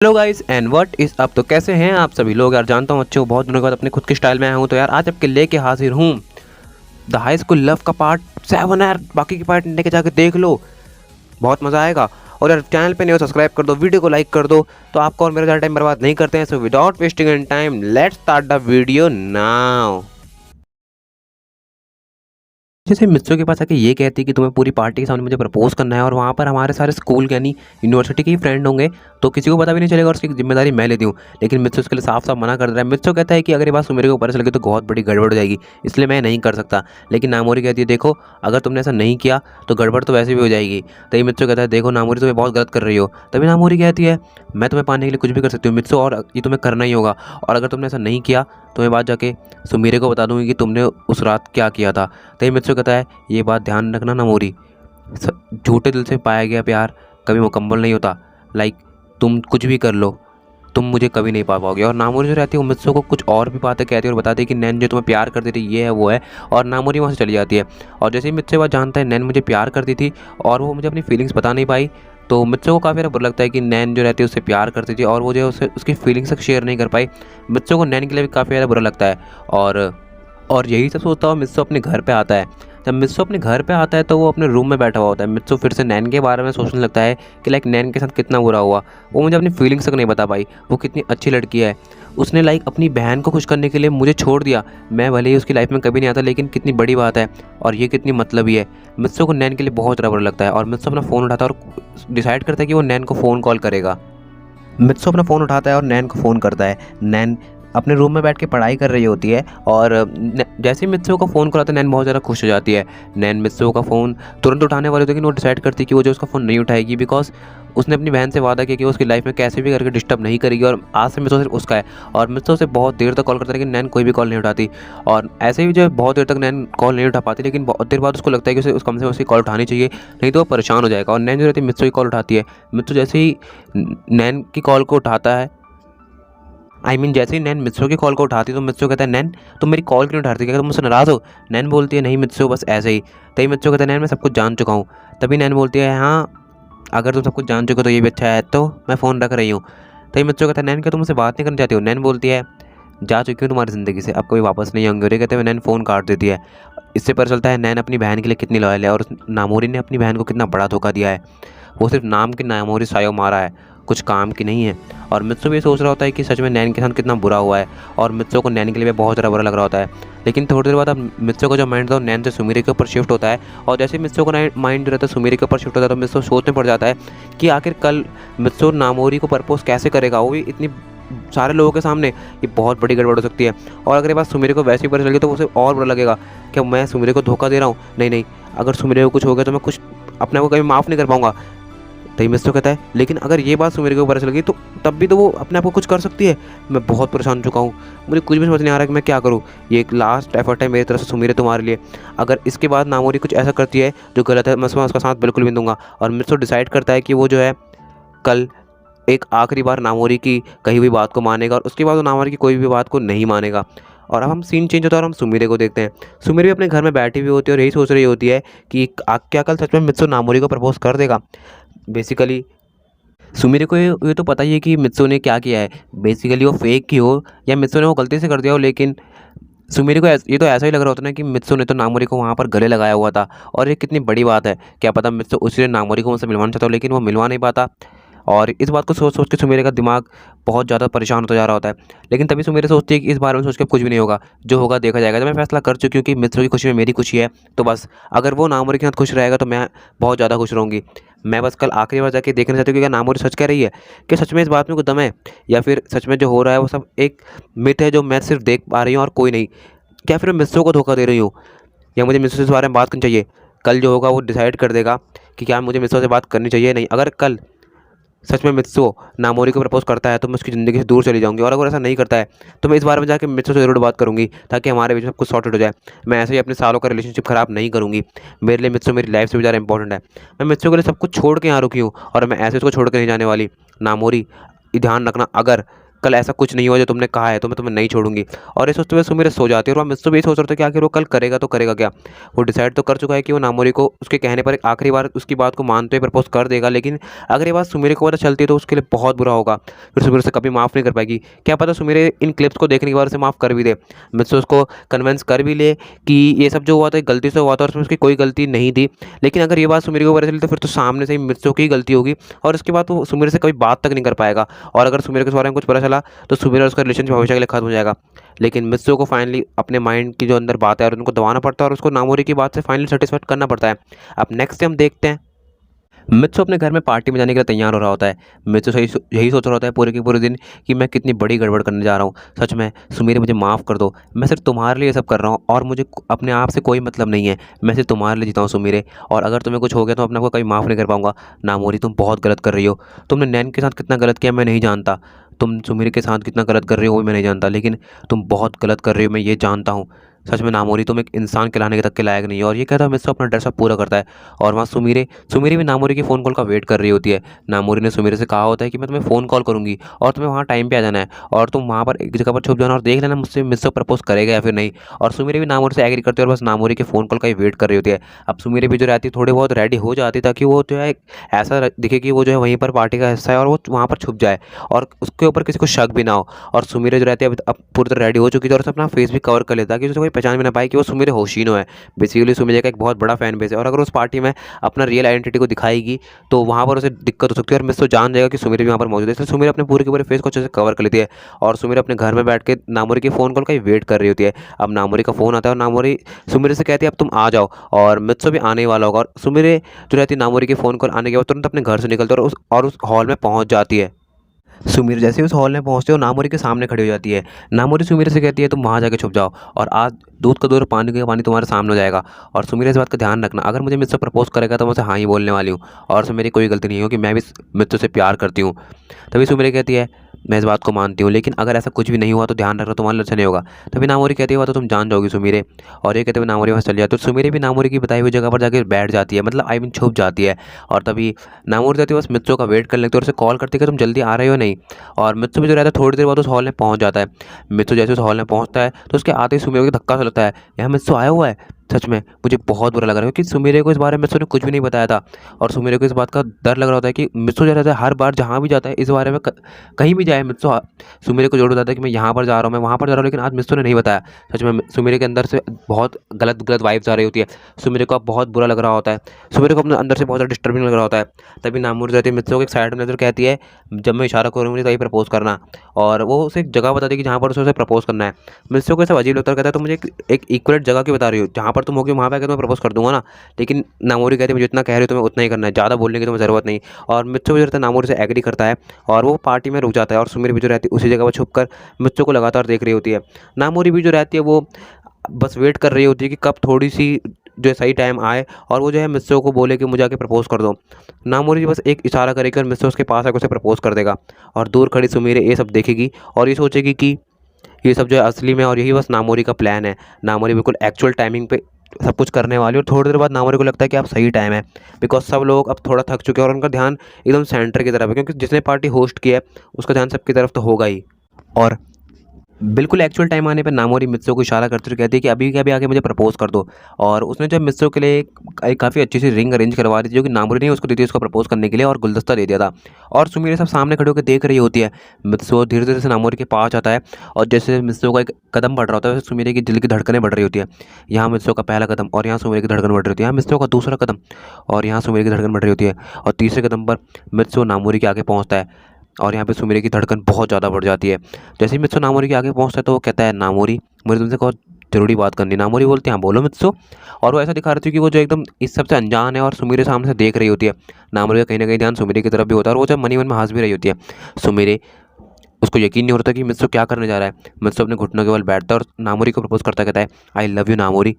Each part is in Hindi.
Hello guys and what is up. तो कैसे हैं आप सभी लोग। यार जानता हूँ अच्छे हो, बहुत दिनों के बाद अपने खुद के स्टाइल में आया हूँ। तो यार आज आपके लेके हाजिर हूँ द हाई स्कूल लव का पार्ट 7। यार बाकी के पार्ट लेके जाके देख लो, बहुत मज़ा आएगा। और यार चैनल पे नहीं हो सब्सक्राइब कर दो, वीडियो को लाइक कर दो। तो आपको और मेरा ज़्यादा टाइम बर्बाद नहीं करते हैं। So without wasting any time let's start the video now. जैसे मित्सो के पास आके ये कहती है कि तुम्हें पूरी पार्टी के सामने मुझे प्रपोज करना है, और वहाँ पर हमारे सारे स्कूल यानी यूनिवर्सिटी के ही फ्रेंड होंगे, तो किसी को पता भी नहीं चलेगा और उसकी जिम्मेदारी मैं लेती हूँ। लेकिन मित्सो उसके लिए साफ साफ मना कर रहा है। मित्सो कहता है कि अगर ये बात सुमेरे को पता चल गई तो बहुत बड़ी गड़बड़ हो जाएगी, इसलिए मैं नहीं कर सकता। लेकिन नामोरी कहती है देखो, अगर तुमने ऐसा नहीं किया तो गड़बड़ तो वैसे भी हो जाएगी। तभी मित्सो कहता है देखो नामोरी, तुम्हें बहुत गलत कर रही हो। तभी नामोरी कहती है मैं तुम्हें पाने के लिए कुछ भी कर सकती हूँ मित्सो, और ये तुम्हें करना ही होगा। और अगर तुमने ऐसा नहीं किया तो मैं बात जाके सुमीरे को बता दूंगी कि तुमने उस रात क्या किया था। तभी मित्सो कहता है ये बात ध्यान रखना नामोरी, झूठे दिल से पाया गया प्यार कभी मुकम्मल नहीं होता। लाइक तुम कुछ भी कर लो, तुम मुझे कभी नहीं पा पाओगे। और नामोरी जो रहती है वो मित्सो को कुछ और भी बातें कहती है और बताती है कि नैन जो तुम्हें प्यार करती थी ये है वो है। और नामोरी वहाँ से चली जाती है। और जैसे ही मित्सो बात जानता है नैन मुझे प्यार करती थी और वो मुझे अपनी फीलिंग्स बता नहीं पाई, तो मित्सो को काफ़ी ज़्यादा बुरा लगता है कि नैन जो रहती है उससे प्यार करती थी और वो जो है उससे उसकी फीलिंग्स तक शेयर नहीं कर पाई। मित्सो को नैन के लिए भी काफ़ी ज़्यादा बुरा लगता है। और यही सब सोचता हुआ मित्सो अपने घर पे आता है। जब मित्सो अपने घर पे आता है तो वो अपने रूम में बैठा हुआ होता है। मित्सो फिर से नैन के बारे में सोचने लगता है कि लाइक नैन के साथ कितना बुरा हुआ, वो मुझे अपनी फीलिंग्स तक नहीं बता पाई, वो कितनी अच्छी लड़की है, उसने लाइक अपनी बहन को खुश करने के लिए मुझे छोड़ दिया। मैं भले ही उसकी लाइफ में कभी नहीं आता, लेकिन कितनी बड़ी बात है और ये कितनी मतलबी है। मित्सो को नैन के लिए बहुत ज़्यादा बुरा लगता है और मित्सो अपना फ़ोन उठाता है और डिसाइड करता है कि वो नैन को फ़ोन कॉल करेगा। मित्सो अपना फ़ोन उठाता है और नैन को फ़ोन करता है। नैन अपने रूम में बैठ के पढ़ाई कर रही होती है और जैसे ही मित्सो का फ़ोन कराता है नैन बहुत ज़्यादा खुश हो जाती है। नैन मित्सो का फ़ोन तुरंत उठाने वाली होती है, लेकिन वो डिसाइड करती है कि वो जो उसका फ़ोन नहीं उठाएगी, बिकॉज उसने अपनी बहन से वादा किया कि वो उसकी लाइफ में कैसे भी करके डिस्टर्ब नहीं करेगी और आज से मित्सो सिर्फ उसका है। और मित्सो से बहुत देर तक कॉल करता है लेकिन नैन कोई भी कॉल नहीं उठाती। और ऐसे ही जो है बहुत देर तक नैन कॉल नहीं उठा पाती, लेकिन बहुत देर बाद उसको लगता है कि उसे उस कम से उसकी कॉल उठानी चाहिए, नहीं तो वो परेशान हो जाएगा। और नैन जो रहती है मित्सो की कॉल उठाती है। मित्सो जैसे ही नैन की कॉल को उठाता है, जैसे ही नैन मित्सो की कॉल को उठाती तो मित्सो कहता है नैन तुम मेरी कॉल क्यों उठाती, क्या तुम मुझसे नाराज़ हो। नैन बोलती है नहीं मित्सो बस ऐसे ही। तभी मित्सो कहता है नैन मैं सब कुछ जान चुका हूँ। तभी नैन बोलती है हाँ अगर तुम सब कुछ जान चुके हो तो ये भी अच्छा है, तो मैं फ़ोन रख रही हूँ। तभी मित्सो कहता है नैन क्या तुम मुझसे बात नहीं करना चाहती हो। नैन बोलती है जा चुकी हूँ तुम्हारी ज़िंदगी से, अब कभी वापस नहीं आऊँगी। और ये कहते हुए नैन फ़ोन काट देती है। इससे पता चलता है नैन अपनी बहन के लिए कितनी लॉयल है और उस नामोरी ने अपनी बहन को कितना बड़ा धोखा दिया है। वो सिर्फ नाम की नामोरी सायो मारा है, कुछ काम की नहीं है। और मित्सो भी सोच रहा होता है कि सच में नैन के साथ कितना बुरा हुआ है और मित्सो को नैन के लिए भी बहुत ज़्यादा बुरा लग रहा होता है। लेकिन थोड़ी देर बाद अब मित्सो का जो माइंड था वो नैन से सुमीरे के ऊपर शिफ्ट होता है। और जैसे ही मित्सो का माइंड जो रहता है सुमीरे के ऊपर शिफ्ट होता है तो मित्सो सोचने पड़ जाता है कि आखिर कल मित्सो नामोरी को प्रपोज कैसे करेगा, वो भी इतनी सारे लोगों के सामने। ये बहुत बड़ी गड़बड़ हो सकती है। और अगर ये बात सुमीरे को वैसे ही पता चल गई तो उसे और बुरा लगेगा कि मैं सुमीरे को धोखा दे रहा हूँ। नहीं नहीं, अगर सुमीरे को कुछ हो गया तो मैं कुछ अपने को कभी माफ़ नहीं कर पाऊंगा। तभी मित्सो कहता है लेकिन अगर ये बात सुमीरे को पता चल गई तो तब भी तो वो अपने आप को कुछ कर सकती है। मैं बहुत परेशान हो चुका हूँ, मुझे कुछ भी समझ नहीं आ रहा कि मैं क्या करूँ। ये एक लास्ट एफर्ट है मेरी तरफ से सुमीरे तुम्हारे लिए। अगर इसके बाद नामोरी कुछ ऐसा करती है जो गलत है मैं उसका साथ बिल्कुल भी दूंगा। और मित्सो डिसाइड करता है कि वो जो है कल एक आखिरी बार नामोरी की कही हुई बात को मानेगा और उसके बाद वो नामोरी की कोई भी बात को नहीं मानेगा। और अब हम सीन चेंज होता है और हम सुमीरे को देखते हैं। सुमीरे भी अपने घर में बैठी हुई होती है और यही सोच रही होती है कि क्या कल सच में मित्सो नामोरी को प्रपोज कर देगा। बेसिकली सुमीरे को ये तो पता ही है कि मित्सो ने क्या किया है। बेसिकली वो फेक की हो या मित्सो ने वो गलती से कर दिया हो, लेकिन सुमीरे को ये तो ऐसा ही लग रहा होता ना कि मित्सो ने तो नामोरी को वहाँ पर गले लगाया हुआ था। और ये कितनी बड़ी बात है, क्या पता मित्सो उसी ने नामोरी को मुझसे मिलवाना चाहता हो लेकिन वो मिलवा नहीं पाता। और इस बात को सोच सोच के सुमीरे का दिमाग बहुत ज़्यादा परेशान होता जा रहा होता है। लेकिन तभी सुमीरे सोचती है कि इस बारे में सोच के कुछ भी नहीं होगा, जो होगा देखा जाएगा। जब मैं फैसला कर चुकी हूँ कि मित्सो की खुशी में मेरी खुशी है तो बस अगर वो नामोरी के साथ खुश रहेगा तो मैं बहुत ज़्यादा खुश रहूँगी। मैं बस कल आखिरी बार जाके देखना चाहती हूँ कि क्या नामोरी सच कह रही है, कि सच में इस बात में कोई दम है, या फिर सच में जो हो रहा है वो सब एक मिथ है जो मैं सिर्फ देख पा रही हूँ और कोई नहीं। क्या फिर मैं मित्सो को धोखा दे रही हूँ, या मुझे मित्सो से इस बारे में बात करनी चाहिए। कल जो होगा वो डिसाइड कर देगा कि क्या मुझे मित्सो से बात करनी चाहिए नहीं। अगर कल सच में मित्सो नामोरी को प्रपोज करता है तो मैं उसकी ज़िंदगी से दूर चली जाऊंगी, और अगर ऐसा नहीं करता है तो मैं इस बारे में जाके मित्सो से ज़रूर बात करूंगी ताकि हमारे बीच में कुछ सॉर्टेड हो जाए। मैं ऐसे ही अपने सालों का रिलेशनशिप ख़राब नहीं करूंगी। मेरे लिए मित्सो मेरी लाइफ से भी ज़्यादा इंपॉर्टेंट है। मैं मित्सो के लिए सब कुछ छोड़ के यहाँ रुकी हूँ और मैं ऐसे उसको छोड़ के नहीं जाने वाली। नामोरी ध्यान रखना, अगर कल ऐसा कुछ नहीं हुआ जो तुमने कहा है, तो मैं तुम्हें नहीं छोड़ूंगी। और ये सोचते हुए सुमिरा सो जाती है और वहाँ मित्सु भी सोच रहा था कि आखिर वो कल करेगा तो करेगा क्या। वो डिसाइड तो कर चुका है कि वो नामोरी को उसके कहने पर एक आखिरी बार उसकी बात को मानते हुए प्रपोज कर देगा, लेकिन अगर ये बात सुमिरे को पता चलती है तो उसके लिए बहुत बुरा होगा। फिर सुमिरे से कभी माफ़ नहीं कर पाएगी। क्या पता सुमिरे इन क्लिप्स को देखने के बाद उसे माफ़ कर भी दे, मित्सु उसको कन्विंस कर भी ले कि ये सब जो हुआ था गलती से हुआ था और उसमें उसकी कोई गलती नहीं थी। लेकिन अगर ये बात सुमिरे को पता चली तो फिर तो सामने से ही मित्सु की गलती होगी और उसके बाद वो सुमिरे से कभी बात तक नहीं कर पाएगा। और अगर सुमिरे के बारे में कुछ पता चला तो सुमिरा और उसका रिलेशनशिप हमेशा के लिए खत्म हो जाएगा। लेकिन मित्सु को फाइनली अपने माइंड की जो अंदर बात है और उनको दबाना पड़ता है और उसको नामोरी की बात से फाइनली सेटिस्फाइड करना पड़ता है। अब नेक्स्ट हम देखते हैं मित्सु अपने घर में पार्टी में जाने के लिए तैयार हो रहा होता है। मित्सु यही सोच रहा होता है पूरे के पूरे दिन कि मैं कितनी बड़ी गड़बड़ करने जा रहा हूँ। सच में सुमीर मुझे माफ़ कर दो, मैं सिर्फ तुम्हारे लिए सब कर रहा हूँ और मुझे अपने आप से कोई मतलब नहीं है। मैं सिर्फ तुम्हारे लिए जीता हूँ सुमीरे, और अगर तुम्हें कुछ हो गया तो अपने को कभी माफ़ नहीं कर पाऊंगा। नामोरी तुम बहुत गलत कर रही हो। तुमने नैन के साथ कितना गलत किया मैं नहीं जानता, तुम सुमीर के साथ कितना गलत कर रही हो वो भी मैं नहीं जानता, लेकिन तुम बहुत गलत कर रही हो मैं ये जानता हूँ। सच में नामोरी तुम एक इंसान कहलाने के तक के लायक नहीं है। और ये कहता है मित्सु अपना ड्रेसअप पूरा करता है और वहाँ सुमीरे सुमीरे भी नामोरी की फ़ोन कॉल का वेट कर रही होती है। नामोरी ने सुमीरे से कहा होता है कि मैं तुम्हें फ़ोन कॉल करूँगी और तुम्हें वहाँ टाइम पे आ जाना है और तुम वहाँ पर एक जगह पर छुप जाना और देख लेना मुझसे मित्सु प्रपोज करेगा या फिर नहीं। और सुमीरे भी नामोरी से एग्री करती है और बस नामोरी के फ़ोन कॉल का ही वेट कर रही होती है। अब सुमीरे भी जो रहती है थोड़ी बहुत रेडी हो जाती ताकि वो जो है ऐसा दिखे कि वो जो है वहीं पर पार्टी का हिस्सा है और वो वहाँ पर छुप जाए और उसके ऊपर किसी को शक भी ना हो। और सुमीरे जो रहती है अब पूरी तरह रेडी हो चुकी थी और उसे अपना फेस भी कवर कर लेता है कि उसे कोई पहचान भी ना पाए कि वो सुमीरे होशिनो है। बेसिकली सुमीरे का एक बहुत बड़ा फैन बेस है और अगर उस पार्टी में अपना रियल आइडेंटिटी को दिखाएगी तो वहाँ पर उसे दिक्कत हो सकती है और मिस तो जान जाएगा कि सुमीरे भी वहाँ पर मौजूद है। इसलिए सुमीरे अपने पूरे के पूरे फेस को अच्छे से कवर कर लेती है और सुमीरे अपने घर में बैठ के नामोरी के फ़ोन कॉल का ही वेट कर रही होती है। अब नामोरी का फ़ोन आता है और नामोरी सुमीरे से कहती है अब तुम आ जाओ, और मित्सु भी आने ही वाला होगा। और सुमीरे जो रहती है नामोरी के फ़ोन कॉल आने के बाद तुरंत अपने घर से निकलती है और उस हॉल में पहुँच जाती है। सुमीर जैसे ही उस हॉल में पहुंचते हो नामोरी के सामने खड़ी हो जाती है। नामोरी सुमीर से कहती है तुम वहाँ जाके छुप जाओ और आज दूध का दूध और पानी का पानी तुम्हारे सामने हो जाएगा। और सुमीर इस बात का ध्यान रखना, अगर मुझे मुझसे प्रपोज करेगा तो मैं उसे हाँ ही बोलने वाली हूँ और उसमें मेरी कोई गलती नहीं है क्योंकि मैं भी मुझसे से प्यार करती हूँ। तभी सुमीर कहती है मैं इस बात को मानती हूँ, लेकिन अगर ऐसा कुछ भी नहीं हुआ तो ध्यान रखना तुम्हारे लिए अच्छा नहीं होगा। तभी नामोरी कहती है तो तुम जान जाओगी सुमीरे। और ये कहते हुए नामोरी वहाँ चल जाए तो सुमीरे भी नामोरी की बताई हुई जगह पर जाकर बैठ जाती है, मतलब आई मीन छुप जाती है। और तभी नामोरी जाती है बस मित्सु का वेट कर लेती है और उसे कॉल करती है कि तुम जल्दी आ रहे हो नहीं। और मित्सु भी जो रहता है थोड़ी देर बाद उस हॉल में पहुंच जाता है। मित्सु जैसे उस हॉल में पहुंचता है तो उसके आते ही सुमीरे को धक्का सा लगता है, यहाँ मित्सु आया हुआ है। सच में मुझे बहुत बुरा लग रहा है क्योंकि सुमीरे को इस बारे में मित्सु ने कुछ भी नहीं बताया था और सुमीरे को इस बात का डर लग रहा होता है कि मित्सु जो रहता है हर बार जहाँ भी जाता है इस बारे में कहीं भी जाए मित्सु सुमीरे को जोड़ बताता है कि मैं यहाँ पर जा रहा हूँ मैं वहाँ पर जा रहा हूँ, लेकिन आज मित्सु ने नहीं बताया। सच में सुमीरे के अंदर से बहुत गलत गलत वाइब्स आ रही होती है। सुमीरे को अब बहुत बुरा लग रहा होता है, सुमीरे को अपने अंदर से बहुत ज़्यादा डिस्टर्बिंग लग रहा होता है। तभी नामोरी रहती है मित्सु को एक साइड में नजर कहती है जब मैं इशारा करूँगी तभी प्रपोज करना, और वो उसे एक जगह बताती है कि जहाँ पर उसे प्रपोज करना है। मित्सु को सब अजीब लगता है, कहता है तो मुझे एक इक्वलेट जगह की बता रही हो जहाँ पर तुम होगी वहाँ पर मैं प्रपोज कर दूंगा ना। लेकिन नामोरी कहती है मुझे जितना कह रही हो तुम्हें उतना ही करना है, ज़्यादा बोलने की तुम्हें ज़रूरत नहीं। और मित्सु भी जो रहता है नामोरी से एग्री करता है और वो पार्टी में रुक जाता है और सुमीर भी जो रहती है उसी जगह पर छुप कर मित्सु को लगातार देख रही होती है। नामोरी भी जो रहती है वो बस वेट कर रही होती है कि कब थोड़ी सी जो सही टाइम आए और वो जो है मित्सु को बोले कि मुझे आके प्रपोज कर दो। नामोरी बस एक इशारा करेगी और मित्सु उसके पास आकर उसे प्रपोज कर देगा और दूर खड़ी सुमीर ये सब देखेगी और ये सोचेगी कि ये सब जो है असली में और यही बस नामोरी का प्लान है। नामोरी बिल्कुल एक्चुअल टाइमिंग पे सब कुछ करने वाली है और थोड़ी देर बाद नामोरी को लगता है कि अब सही टाइम है बिकॉज सब लोग अब थोड़ा थक चुके हैं और उनका ध्यान एकदम सेंटर की तरफ है क्योंकि जिसने पार्टी होस्ट की है उसका ध्यान सबकी तरफ तो होगा ही। और बिल्कुल एक्चुअल टाइम आने पर नामोरी मित्सु को इशारा करते हुए कहती है कि अभी के अभी आके मुझे प्रपोज कर दो। और उसने जब मित्सु के लिए एक काफ़ी अच्छी सी रिंग अरेंज करवा दी थी जो कि नामोरी ने उसको दी थी उसको प्रपोज करने के लिए, और गुलदस्ता दे दिया था। और सुमीर सब सामने खड़े होकर देख रही होती है। मित्सु धीरे धीरे से नामोरी के पास आता है और जैसे मित्सु का एक कदम बढ़ रहा होता है वैसे सुमीर की दिल की धड़कनें बढ़ रही होती है। यहाँ मित्सु का पहला कदम और यहाँ सुमीर की धड़कन बढ़ रही होती है, यहाँ मित्सु का दूसरा कदम और यहाँ सुमीर की धड़कन बढ़ रही होती है, और तीसरे कदम पर मित्सु नामोरी के आगे पहुँचता है और यहाँ पे सुमीरे की धड़कन बहुत ज़्यादा बढ़ जाती है। जैसे ही मित्सु नामोरी के आगे पहुँचता है तो वो कहता है नामोरी मुझे तुमसे बहुत ज़रूरी बात करनी। नामोरी बोलते हैं हाँ बोलो मित्सु। और वो ऐसा दिखा रही थी कि वो जो एकदम इस सबसे अनजान है और सुमीरे सामने से देख रही होती है। नामोरी का कहीं ना कहीं ध्यान सुमीरे की तरफ भी होता है और वो जब मन ही मन में हंस भी रही होती है। सुमीरे उसको यकीन नहीं होता कि मित्सु क्या करने जा रहा है। मित्सु अपने घुटनों के बल बैठता है और नामोरी को प्रपोज करता कहता है आई लव यू नामोरी,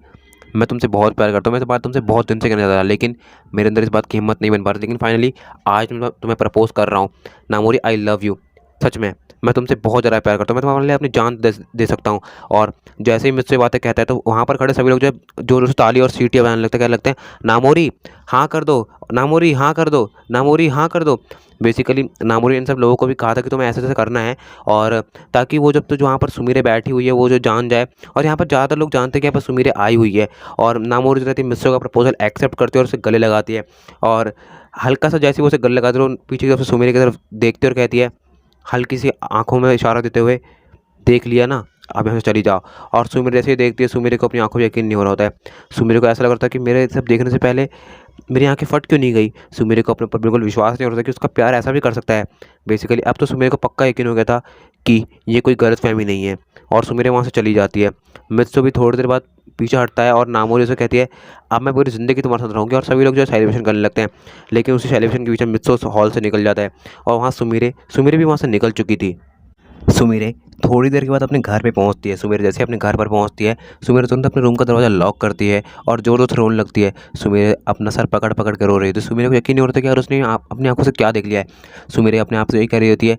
मैं तुमसे बहुत प्यार करता हूँ, मैं इस बात तुमसे बहुत दिन से करने जा रहा लेकिन मेरे अंदर इस बात की हिम्मत नहीं बन पा रही, लेकिन फाइनली आज मैं तुम्हें प्रपोज कर रहा हूँ नामोरी आई लव यू। सच में मैं तुमसे बहुत ज़्यादा प्यार करता हूँ, मैं तुम्हारे लिए अपनी जान दे सकता हूँ। और जैसे ही मुझसे बातें कहता है तो वहाँ पर खड़े सभी लोग जो है जोरों से ताली और सीटियाँ बजाने लगते हैं, कहने लगते हैं, नामोरी हाँ कर दो, नामोरी हाँ कर दो, नामोरी हाँ कर दो। बेसिकली नामोरी इन सब लोगों को भी कहा था कि तुम्हें ऐसे ऐसे करना है, और ताकि वो जब तो जो वहाँ पर सुमीरे बैठी हुई है वो जो जान जाए। और यहाँ पर ज़्यादातर लोग जानते हैं कि यहाँ पर सुमीरे आई हुई है, और नामोरी जो रहती है मिस्सो का प्रपोजल एक्सेप्ट करती है और उसे गले लगाती है। और हल्का सा जैसे ही वो उसे गले लगाती है वो पीछे की तरफ से सुमीरे की तरफ देखती है और कहती है, हल्की सी आंखों में इशारा देते हुए, देख लिया ना, अब यहाँ से चली जाओ। और सुमिर जैसे ही देखती है, सुमिर को अपनी आंखों में यकीन नहीं हो रहा होता है। सुमिर को ऐसा लग रहा था कि मेरे सब देखने से पहले मेरी आंखें फट क्यों नहीं गई। सुमिर को अपने ऊपर बिल्कुल विश्वास नहीं हो रहा था कि उसका प्यार ऐसा भी कर सकता है। बेसिकली अब तो सुमिर को पक्का यकीन हो गया था कि ये कोई गलतफहमी नहीं है, और सुमिर वहाँ से चली जाती है। मित्सु भी थोड़ी देर बाद पीछे हटता है और नामोरी उसे कहती है, अब मैं पूरी ज़िंदगी तुम्हारे साथ रहूँगी। और सभी लोग जो है सेलिब्रेशन करने लगते हैं, लेकिन उसी सेलिब्रेशन के बीच में मित्सु उस हॉल से निकल जाता है, और वहाँ सुमिरे भी वहाँ से निकल चुकी थी। सुमिरे थोड़ी देर के बाद अपने घर पे पहुंचती है। सुमिरे जैसे अपने घर पर पहुंचती है, सुमिरे तुरंत अपने रूम का दरवाज़ा लॉक करती है और जोर जोर से रोने लगती है। सुमिरे अपना सर पकड़ पकड़ के रो रही थी। सुमिरे को यकीन नहीं हो रहा था कि यार उसने अपनी आंखों से क्या देख लिया है। सुमिरे अपने आप से यही कह रही होती है,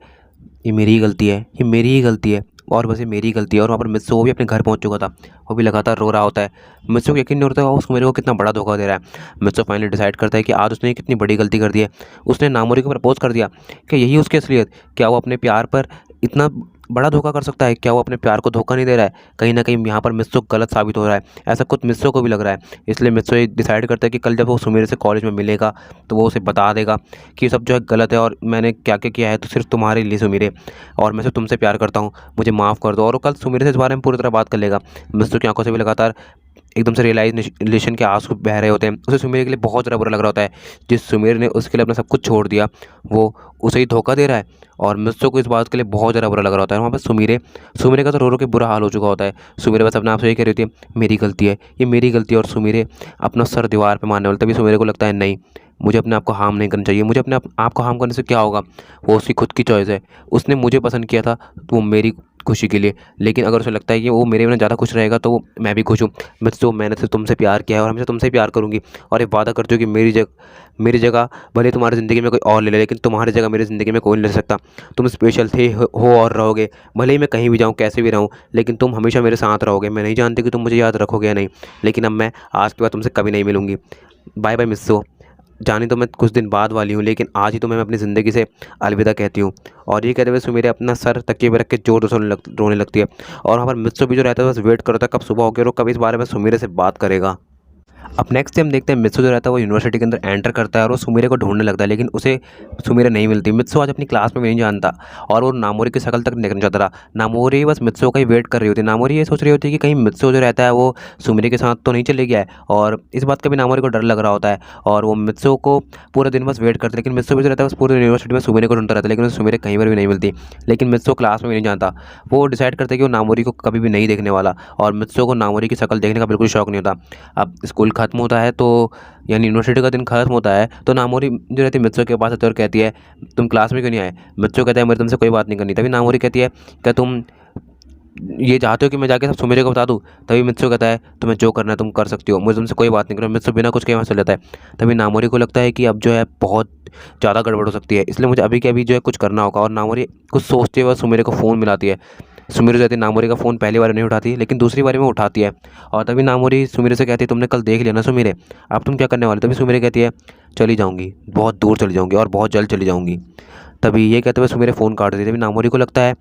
ये मेरी ही गलती है, ये मेरी ही गलती है, और बस ये मेरी ही गलती है। और वहाँ पर मित्सु वो भी अपने घर पहुँच चुका था, वो भी लगातार रो रहा होता है। मित्सु को यकीन नहीं होता है वो सुमिरे को कितना बड़ा धोखा दे रहा है। मित्सु फाइनली डिसाइड करता है कि आज उसने कितनी बड़ी गलती कर दी है। उसने नामोरी को प्रपोज कर दिया, कि यही उसकी असलियत। क्या वो अपने प्यार पर इतना बड़ा धोखा कर सकता है? क्या वो अपने प्यार को धोखा नहीं दे रहा है? कहीं ना कहीं यहाँ पर मित्सु गलत साबित हो रहा है, ऐसा खुद मित्सु को भी लग रहा है। इसलिए मित्सु ये डिसाइड करता है कि कल जब वो सुमिरे से कॉलेज में मिलेगा तो वो उसे बता देगा कि ये सब जो है गलत है, और मैंने क्या क्या किया है तो सिर्फ तुम्हारे लिए सुमिरे, और मैं सिर्फ तुमसे प्यार करता हूँ, मुझे माफ़ कर दो। और वो कल सुमिरे से इस बारे में पूरी तरह बात कर लेगा। मित्सु की आंखों से भी लगातार एकदम से रियलाइजेशन के आंसू बह रहे होते हैं। उसे सुमेर के लिए बहुत ज़्यादा बुरा लग रहा होता है, जिस सुमेर ने उसके लिए अपना सब कुछ छोड़ दिया वो उसे ही धोखा दे रहा है। और मित्सु को इस बात के लिए बहुत ज़्यादा बुरा लग रहा होता है। वहाँ पर सुमेरे का तो रो रो के बुरा हाल हो चुका होता है। सुमेरे बस अपने आप से यही कह रही होती है, मेरी गलती है, ये मेरी गलती है। और सुमेरे अपना सर दीवार पर मारने वाला, तभी सुमेरे को लगता है नहीं, मुझे अपने आप को हार्म नहीं करना चाहिए। मुझे अपने आप को हार्म करने से क्या होगा, वो उसकी खुद की चॉइस है। उसने मुझे पसंद किया था तो वो मेरी खुशी के लिए, लेकिन अगर उसे लगता है कि वो मेरे बिना ज़्यादा खुश रहेगा तो मैं भी खुश हूँ। मैंने तो तुमसे प्यार किया है और हमेशा तुमसे प्यार करूँगी, और ये वादा करती हूँ कि मेरी जगह भले तुम्हारी ज़िंदगी में कोई और ले ले, लेकिन तुम्हारी जगह मेरी ज़िंदगी में कोई नहीं ले सकता। तुम स्पेशल थे, हो और रहोगे। भले ही मैं कहीं भी जाऊँ, कैसे भी रहूँ, लेकिन तुम हमेशा मेरे साथ रहोगे। मैं नहीं जानती कि तुम मुझे याद रखोगे या नहीं, लेकिन अब मैं आज के बाद तुमसे कभी नहीं मिलूँगी। बाय बाय मिस्सो। जाने तो मैं कुछ दिन बाद वाली हूँ, लेकिन आज ही तो मैं अपनी ज़िंदगी से अलविदा कहती हूँ। और ये कहते हुए सुमेरे अपना सर तकिए पे रख के जोर से रोने लगती है। और वहाँ पर मित्सु भी जो रहता है बस वेट करता है कब सुबह हो गया और वो कब इस बारे में सुमेरे से बात करेगा। अब नेक्स्ट टाइम देखते हैं मित्सु जो रहता है वो यूनिवर्सिटी के अंदर एंटर करता है और वो सुमेरे को ढूंढने लगता है, लेकिन उसे सुमेरे नहीं मिलती। मित्सु आज अपनी क्लास में भी नहीं जानता और वो नामोरी की शक्ल तक नहीं देखना चाहता रहा। नामोरी बस मित्सु का ही वेट कर रही होती है। नामोरी ये सोच रही होती है कि कहीं मित्सु जो रहता है वो सुमेरे के साथ तो नहीं चले गया है, और इस बात का भी नामोरी को डर लग रहा होता है। और वो मित्सु को पूरे दिन बस वेट करते, लेकिन मित्सु भी जो रहता है बस पूरे यूनिवर्सिटी में सुमेरे को ढूंढता रहता है, लेकिन उसे सुमेरे कहीं पर भी नहीं मिलती। लेकिन मित्सु क्लास में भी नहीं जानता। वो डिसाइड करता है कि वो नामोरी को कभी भी नहीं देखने वाला, और मित्सु को नामोरी की शक्ल देखने का बिल्कुल शौक नहीं होता। अब स्कूल खत्म होता है तो यानी यूनिवर्सिटी का दिन खत्म होता है तो नामोरी जो रहती है मित्सु के पास आती है और कहती है, तुम क्लास में क्यों नहीं आए? मित्सु कहता है, मेरे तुमसे कोई बात नहीं करनी। तभी नामोरी कहती है, क्या तुम ये चाहते हो कि मैं जाके सब सुमेरे को बता दूं? तभी मित्सु कहता है, तुम्हें जो करना है तुम कर सकती हो, मुझे तुमसे कोई बात नहीं करनी। मित्सु बिना कुछ कहे वहाँ चले जाता है। तभी नामोरी को लगता है कि अब जो है बहुत ज़्यादा गड़बड़ हो सकती है, इसलिए मुझे अभी के अभी जो है कुछ करना होगा। और नामोरी कुछ सोचते हुए सुमेरे को फ़ोन मिलाती है। सुमेरे जो है नामोरी का फ़ोन पहली बार नहीं उठाती, लेकिन दूसरी बार में उठाती है। और तभी नामोरी सुमेरे से कहती है, तुमने कल देख लिया ना सुमेरे, अब तुम क्या करने वाले? तभी सुमेरे कहती है, चली जाऊँगी, बहुत दूर चली जाऊँगी और बहुत जल्द चली जाऊँगी। तभी ये कहते हुए सुमेरे फ़ोन काट देती है। तभी नामोरी को लगता है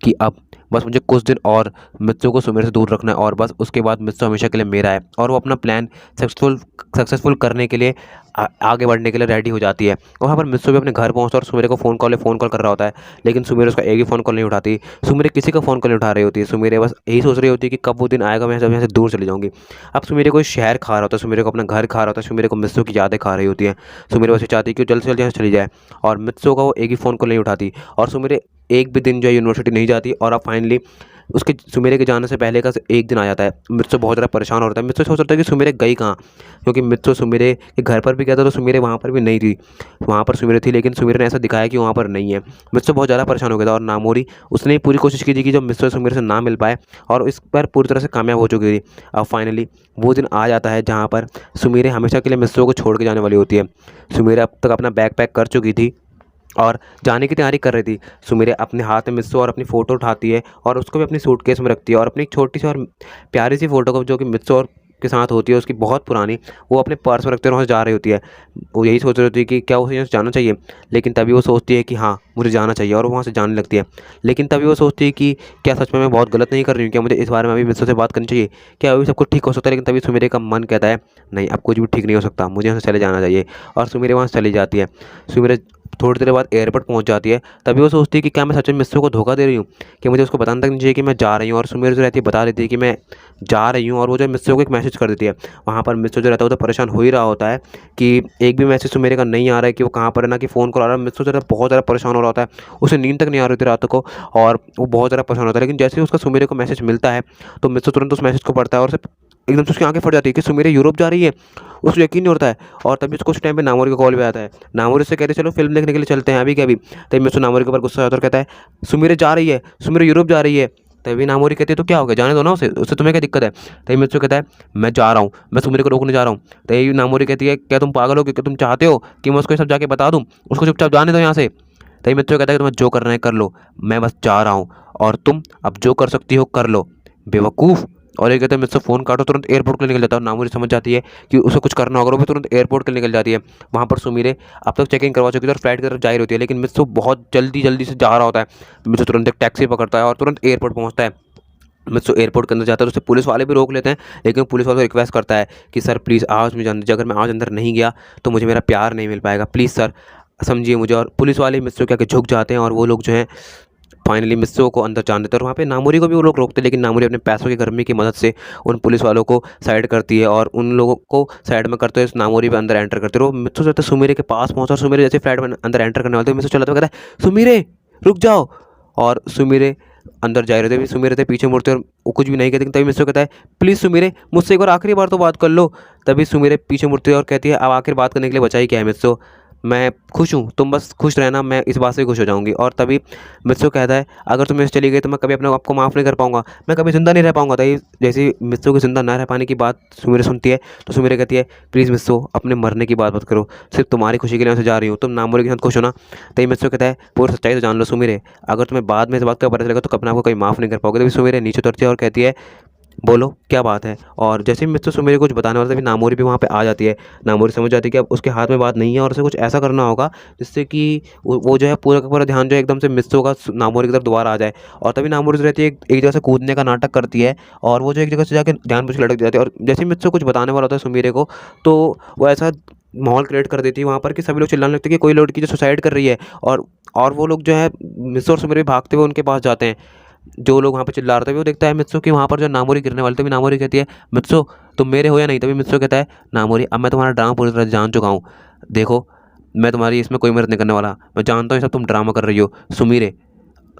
कि अब बस मुझे कुछ दिन और मित्सु को सुमेरे से दूर रखना है, और बस उसके बाद मित्सु हमेशा के लिए मेरा है। और वो अपना प्लान सक्सेसफुल करने के लिए आगे बढ़ने के लिए रेडी हो जाती है। और वहाँ पर मित्सु भी अपने घर पहुँचता है और सुमेरे को फ़ोन कॉल कर रहा होता है, लेकिन सुमेरे उसका एक भी फ़ोन कॉल नहीं उठाती। सुमेरे किसी का फ़ोन कॉल नहीं उठा रही होती है। सुमेरे बस यही सोच रही होती है कि कब वो दिन आएगा मैं जब यहाँ से दूर चली जाऊँगी। अब सुमेरे को शहर खा रहा होता है, सुमेरे को अपना घर खा रहा होता है, सुमेरे को मित्सु की यादें खा रही होती हैं। सुमेरे बस ये चाहती है कि वो जल्द से जल्द यहाँ से चली जाए, और मित्सु का वो एक ही फ़ोन कॉल नहीं उठाती। और सुमेरे एक भी दिन जो है यूनिवर्सिटी नहीं जाती, और अब फाइनली उसके सुमेरे के जाने से पहले का एक दिन आ जाता है। मित्सु बहुत ज़्यादा परेशान हो रहा है। मित्सु सोच रहा था कि सुमेरे गई कहाँ, क्योंकि मित्सु सुमेरे के घर पर भी गया था तो सुमेरे वहाँ पर भी नहीं थी। वहाँ पर सुमेरे थी, लेकिन सुमेरे ने ऐसा दिखाया कि वहाँ पर नहीं है। मित्सु बहुत ज़्यादा परेशान हो गया था, और नामोरी उसने पूरी कोशिश की थी कि जब मित्सु सुमेरे से ना मिल पाए, और इस पर पूरी तरह से कामयाब हो चुकी थी। अब फाइनली वो दिन आ जाता है जहाँ पर सुमेरे हमेशा के लिए मित्सु को छोड़ के जाने वाली होती है। सुमेरे अब तक अपना बैग पैक कर चुकी थी और जाने की तैयारी कर रही थी। सुमिरे अपने हाथ में मित्सो और अपनी फ़ोटो उठाती है और उसको भी अपनी सूटकेस में रखती है और अपनी एक छोटी सी और प्यारी सी फ़ोटो को जो कि मित्सो और के साथ होती है उसकी बहुत पुरानी, वो अपने पर्स में रखते हुए वहाँ से जा रही होती है। वो यही सोच रही होती है कि क्या उसे यहाँ से जाना चाहिए, लेकिन तभी वो सोचती है कि हाँ मुझे जाना चाहिए और वो वहाँ से जाने लगती है। लेकिन तभी वो सोचती है कि क्या सच में मैं बहुत गलत नहीं कर रही हूँ, क्या मुझे इस बारे में अभी मित्सो से बात करनी चाहिए, क्या अभी सब कुछ ठीक हो सकता है। लेकिन तभी सुमिरे का मन कहता है नहीं, अब कुछ भी ठीक नहीं हो सकता, मुझे यहाँ से चले जाना चाहिए। और सुमिरे वहाँ से चली जाती है। सुमिरे थोड़ी देर बाद एयरपोर्ट पहुंच जाती है। तभी वो सोचती है कि क्या मैं सच में मिस्सो को धोखा दे रही हूँ, कि मुझे उसको बताना तक नहीं चाहिए कि मैं जा रही हूँ। और सुमिर जो रहती है बता देती है कि मैं जा रही हूँ, और वो जो मिस्सो को एक मैसेज कर देती है। वहाँ पर मिस्सो जो रहता है वो तो परेशान हो ही रहा होता है कि एक भी मैसेज सुमिरे का नहीं आ रहा है कि वो कहाँ पर है, ना कि फ़ोन कॉल आ रहा है। मिस्सो जो है बहुत ज़्यादा परेशान हो रहा होता है, उसे नींद तक नहीं आ रही थी रात को और वो बहुत ज़्यादा परेशान होता है। लेकिन जैसे ही उसका सुमिरे को मैसेज मिलता है तो मिस्सो तुरंत उस मैसेज को पढ़ता है और उसे एकदम से उसकी आंखें फट जाती है कि सुमिरे यूरोप जा रही है। उसको यकीन नहीं होता है। और तभी उसको उस टाइम पे नामोरी का कॉल भी आता है। नामोरी से कहते हैं चलो फिल्म देखने के लिए चलते हैं अभी के अभी। तभी मिस्टर नामोरी के ऊपर गुस्सा आता है और कहता है सुमिरे जा रही है, सुमिरे यूरोप जा रही है। तभी नामोरी कहती है तो क्या हो गया, जाने दो ना उसे, उससे तुम्हें क्या दिक्कत है। तभी मिस्टर कहता है मैं जा रहा हूँ, मैं सुमिरे को रोकने जा रहा हूँ। तभी नामोरी कहती है क्या तुम पागल हो, क्या तुम चाहते हो कि मैं उसको ये सब जाके बता दूँ, उसको चुपचाप जाने दो यहाँ से। तभी मिस्टर कहता है कि तुम्हें जो करना है कर लो, मैं बस जा रहा हूँ और तुम अब जो कर सकती हो कर लो, बेवकूफ़। और ये कहते हैं मुझसे फ़ोन काटो, तुरंत एयरपोर्ट के लिए निकल जाता है। और नामोरी समझ जाती है कि उसे कुछ करना होगा, वो भी तुरंत एयरपोर्ट के लिए निकल जाती है। वहाँ पर सुमिरे अब तक चेकिंग करवा चुकी थी और फ्लाइट की तरफ जा रही होती है, लेकिन मिस्सो बहुत जल्दी जल्दी से जा रहा होता है। मिस्सो तुरंत एक टैक्सी पकड़ता है और तुरंत एयरपोर्ट पहुँचता है। मिस्सो एयरपोर्ट के अंदर जाता है तो उसे पुलिस वाले भी रोक लेते हैं, लेकिन पुलिस वाले को रिक्वेस्ट करता है कि सर प्लीज़ आज मुझे अंदर, अगर मैं आज अंदर नहीं गया तो मुझे मेरा प्यार नहीं मिल पाएगा, प्लीज़ सर समझिए मुझे। और पुलिस वाले मिस्सो के आगे झुक जाते हैं और वो लोग जो हैं फाइनली मिस्सो को अंदर जाने देते हैं। और वहाँ पे नामोरी को भी वो लोग रोकते हैं, लेकिन नामोरी अपने पैसों की गर्मी की मदद से उन पुलिस वालों को साइड करती है और उन लोगों को साइड में करते हुए नामोरी भी अंदर एंटर करते हैं। वो मिस्सो जो है सुमिरे के पास पहुँचा और सुमिरे जैसे फ्लैट में अंदर एंटर करने वाले थे, मिस्सो चला तो कहता है सुमिरे रुक जाओ। और सुमिरे अंदर जा रहे थे, भी सुमिरे थे पीछे मुड़ते और वो कुछ भी नहीं कहते। तभी मिस्सो कहता है प्लीज़ सुमिरे मुझसे एक बार आखिरी बार तो बात कर लो। तभी सुमिरे पीछे मुड़ती है और कहती है अब आखिर बात करने के लिए बचा ही क्या है मिस्सो, मैं खुश हूँ, तुम बस खुश रहना, मैं इस बात से खुश हो जाऊँगी। और तभी मित्सो कहता है अगर तुम ऐसे चली गई तो मैं कभी अपने आप को माफ़ नहीं कर पाऊँगा, मैं कभी ज़िंदा नहीं रह पाऊँगा। तभी जैसे ही मित्सो की ज़िंदा ना रह पाने की बात सुमिरे सुनती है तो सुमिरे कहती है प्लीज़ मित्सो अपने मरने की बात मत करो, सिर्फ तुम्हारी खुशी के लिए मैं जा रही हूँ, तुम नामोरी के साथ खुश हो ना। तभी मित्सो कहता है पूरी सच्चाई तो जान लो सुमिरे, अगर तुम्हें बाद में इस बात का पता चलेगा तो अपने आप को कभी माफ़ नहीं कर पाओगे। तभी सुमिरे नीचे उतरती है और कहती है बोलो क्या बात है। और जैसे ही मिस्टर सुमेरे कुछ बताने वाला था, तभी नामोरी भी वहाँ पे आ जाती है। नामोरी समझ जाती है कि अब उसके हाथ में बात नहीं है और उसे कुछ ऐसा करना होगा जिससे कि वो जो है पूरा का पूरा ध्यान जो है एकदम से मिस्सो का नामोरी की तरफ दोबारा आ जाए। और तभी नामोरी जो रहती है एक जगह से कूदने का नाटक करती है और वो जो एक जगह से जाकर ध्यान बुझ लटक जाती है। और जैसे ही मिस्सो कुछ बताने वाला होता है सुमीरे को, तो वो ऐसा माहौल क्रिएट कर देती है वहाँ पर कि सभी लोग चिल्लाने लगते हैं कि कोई लड़की जो सुसाइड कर रही है। और वो लोग जो है मिस्सो और सुमीरे भी भागते हुए उनके पास जाते हैं। जो लोग वहाँ पे चिल्ला रहे थे वो देखता है मित्सो कि वहाँ पर जो नामोरी गिरने वाले, तभी नामोरी कहती है मित्सो तुम मेरे हो या नहीं। तभी मित्सो कहता है नामोरी अब मैं तुम्हारा ड्रामा पूरी तरह जान चुका हूँ, देखो मैं तुम्हारी इसमें कोई मदद नहीं करने वाला, मैं जानता हूँ ये सब तुम ड्रामा कर रही हो सुमीरे,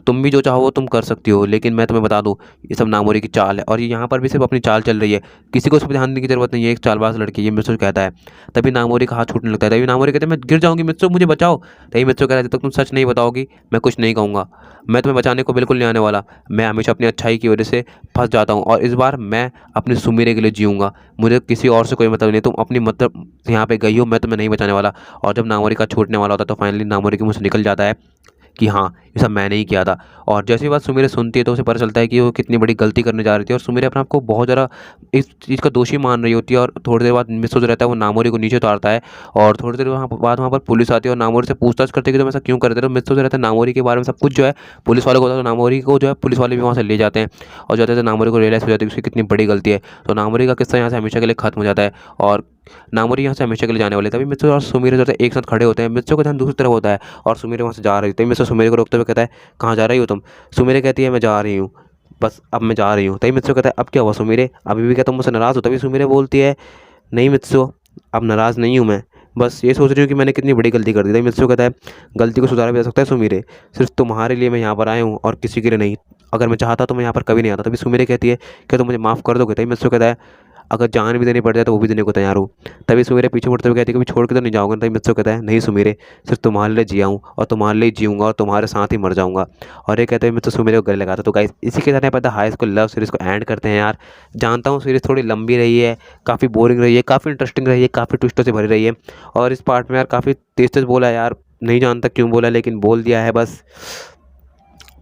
तुम भी जो चाहो वो तुम कर सकती हो, लेकिन मैं तुम्हें बता दूं ये सब नामोरी की चाल है और ये यहाँ पर भी सिर्फ अपनी चाल चल रही है, किसी को उस पर ध्यान देने की जरूरत नहीं है, एक चालबाज लड़की ये मित्सो कहता है। तभी नामोरी का हाथ छूटने लगता है। तभी नामोरी कहते हैं मैं गिर जाऊंगी मित्सो मुझे बचाओ। तभी मित्सो कह रहा है जब तक तुम सच नहीं बताओगी मैं कुछ नहीं कहूँगा, मैं तुम्हें बचाने को बिल्कुल नहीं आने वाला, मैं हमेशा अपनी अच्छाई की वजह से फंस जाता हूँ और इस बार मैं अपने सुमीरे के लिए जीऊँगा, मुझे किसी और से कोई मतलब नहीं, तुम अपनी मतलब यहाँ पे गई हो, मैं तुम्हें नहीं बचाने वाला। और जब नामोरी का छूटने वाला होता है तो फाइनली नामोरी के मुँह से निकल जाता है कि हाँ ये सब मैंने ही किया था। और जैसे ही बात सुमीरे सुनती है तो उसे पता चलता है कि वो कितनी बड़ी गलती करने जा रही थी और सुमीरे अपने आप को बहुत ज़्यादा इस चीज़ का दोषी मान रही होती है। और थोड़ी देर बाद मिस्सो जो रहता है वो नामोरी को नीचे उतारता है और थोड़ी देर वहाँ पर पुलिस आती है और नामोरी से पूछताछ करते कि तुम ऐसा क्यों करते हो। मिस्सो जो रहता है नामोरी के बारे में सब कुछ जो है पुलिस वालों को होता है, तो नामोरी को जो है पुलिस वाले भी वहाँ से ले जाते हैं और जाते थे नामोरी को रियलाइज़ हो जाती है कि उसकी कितनी बड़ी गलती है। तो नामोरी का किस्सा यहाँ से हमेशा के लिए खत्म हो जाता है और नामोरी यहाँ से हमेशा के लिए जाने वाले। तभी मित्सो और सुमीरे जो है एक साथ खड़े होते हैं, मित्सो का ध्यान दूसरी तरफ होता है और सुमीरे वहाँ से जा रही होती है। मित्सो सुमीरे को रोकते हुए कहता है कहाँ जा रही हो तुम। सुमीरे कहती है मैं जा रही हूँ, बस अब मैं जा रही हूँ। तभी मित्सो कहता है अब क्या हुआ सुमीरे, अभी भी क्या तुम मुझसे नाराज़ हो। तभी सुमीरे बोलती है नहीं मित्सो अब नाराज़ नहीं हूँ मैं, बस ये सोच रही हूँ कि मैंने कितनी बड़ी गलती कर दी। तभी मित्सो कहता है गलती को सुधारा भी जा सकता है सुमीरे, सिर्फ तुम्हारे लिए मैं यहाँ पर आया हूँ और किसी के लिए नहीं, अगर मैं चाहता तो मैं यहाँ पर कभी नहीं आता। तभी सुमीरे कहती है क्या तुम मुझे माफ़ कर दोगे। तभी मित्सो कहता है अगर जान भी देनी पड़ जाए तो वो भी देने को तैयार हूँ। तभी सुमीरे पीछे मुड़ते हुए कहती है कभी छोड़ के तो नहीं जाओगे। तभी मित्सो कहता है नहीं सुमीरे, सिर्फ तुम्हारे लिए जिया हूँ और तुम्हारे लिए जीऊँगा और तुम्हारे साथ ही मर जाऊँगा। और ये कहते हुए मित्सो सुमीरे को गले लगाता। तो गाइस इसी के साथ यहाँ पर हाई स्कूल लव सीरीज़ को एंड करते हैं यार। जानता हूँ सीरीज़ थोड़ी लंबी रही है, काफ़ी बोरिंग रही है, काफ़ी इंटरेस्टिंग रही है, काफ़ी ट्विस्टों से भरी रही है और इस पार्ट में यार काफ़ी तेज तेज बोला है यार, नहीं जानता क्यों बोला, लेकिन बोल दिया है बस।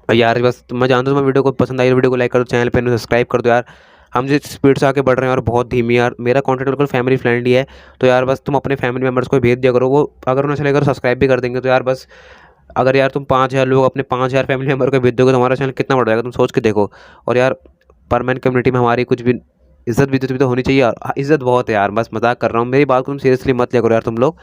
यार बस मैं जानता हूँ, तुम्हें वीडियो को पसंद आई, वीडियो को लाइक कर दो, चैनल पे सब्सक्राइब कर दो यार। हम जिस स्पीड से आगे बढ़ रहे हैं और बहुत धीमी यार, मेरा कंटेंट बिल्कुल फैमिली फ्रेंडली है। तो यार बस तुम अपने फैमिली मेम्बर्स को भेज दिया करो, वो अगर उन्हें चलेगा तो सब्सक्राइब भी कर देंगे। तो यार बस अगर यार तुम 5,000 लोग अपने 5,000 फैमिली मेम्बर को भेज दोगे तो हमारा चैनल कितना बढ़ जाएगा, तुम सोच के देखो। और यार परमानेंट कम्युनिटी में हमारी कुछ भी इज्जत भी तो होनी चाहिए यार। इज्जत बहुत है यार, बस मजाक कर रहा हूँ, मेरी बात को तुम सीरियसली मत लिया करो यार तुम लोग।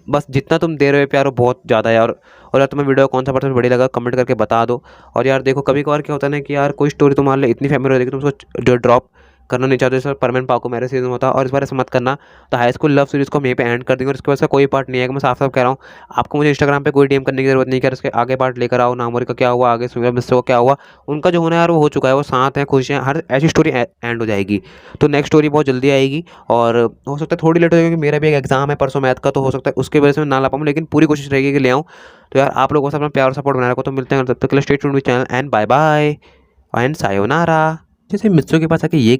बस जितना तुम दे रहे हो प्यार वो बहुत ज़्यादा है यार। और यार तुम्हें वीडियो कौन सा पर्सन बढ़िया लगा कमेंट करके बता दो। और यार देखो कभी कभार क्या होता है ना कि यार कोई स्टोरी तुम्हारे लिए इतनी फेमस हो जाएगी तुम उसको जो ड्रॉप करना नहीं चाहते, इस परमानेंट पाको मेरे सीजन होता है। और इस बार ऐसा मत करना। तो हाई स्कूल लव सीरीज़ को हम यहीं पे एंड कर देंगे और इसके बाद से कोई पार्ट नहीं आएगा, मैं साफ साफ कह रहा हूँ। आपको मुझे इंस्टाग्राम पे कोई डीएम करने की जरूरत नहीं है, इसके आगे पार्ट लेकर आओ। नामोरी का क्या हुआ, आगे सुमिरा मिश्रा का क्या हुआ, उनका जो होना है यार वो हो चुका है, वो साथ हैं, खुश हैं, हर ऐसी स्टोरी एंड हो जाएगी। तो नेक्स्ट स्टोरी बहुत जल्दी आएगी और हो सकता है थोड़ी लेट हो जाएगी, क्योंकि मेरा भी एक एग्जाम है परसों मैथ का, तो हो सकता है उसकी वजह से मैं ना ला पाऊँ, लेकिन पूरी कोशिश रहेगी कि ले आऊँ। तो यार आप लोगों से अपना प्यार और सपोर्ट बनाए रखो। तो मिलते हैं तब तक के लिए, stay tuned with channel and bye bye and sayonara. जैसे मित्रों के पास आके ये